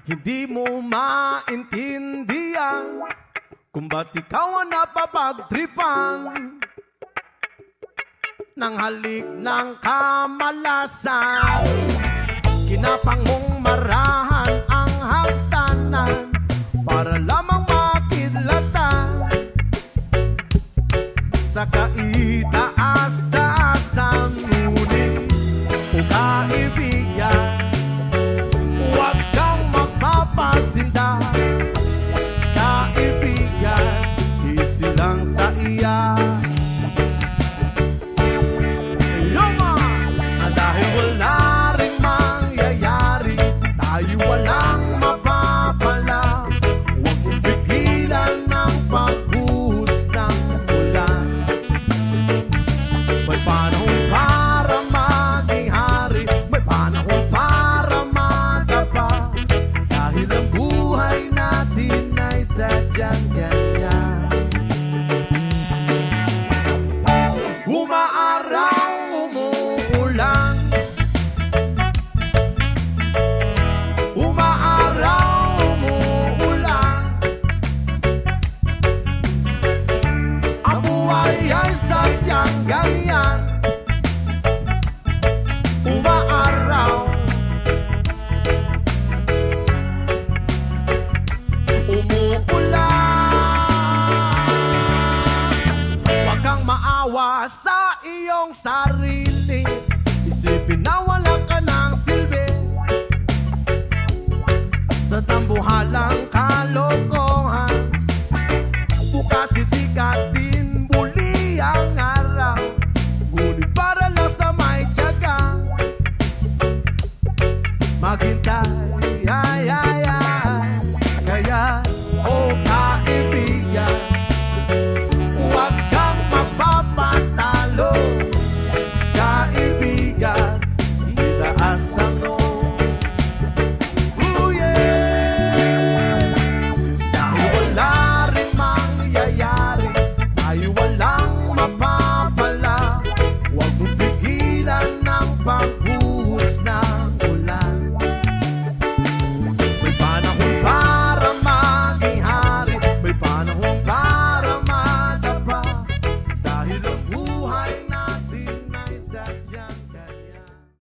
Hindi mo maintindihan kung ba't ikaw ang napapagtripan ng halik ng kamalasan. Kinapang mong marahan ang hagdanan para lamang makidlatan sa kaitaas-taasan. Ngunit o kaibigan, huwag kang magpapasinda. Kaibigan, isilang sa iya. Yuma! Na dahil wala ring mangyayari, tayo walang mapapala. Huwag mong pigilan ng pagbuhos ng ulan. May panahon para maging hari, may panahon para madapa. Dahil ang buhay natin ay sadyang ganyan. Umaaraw, umuulan. Umaaraw, umuulan. Ang buhay ay sadyang ganyan. Umaaraw, umuulan. Huwag kang maawa sa iyong sarili. Isipin na wala ka ng silbi sa tambuhalang kalokohan. Bukas sisikat din muli ang araw, ngunit para lang sa may tiyaga maghintay.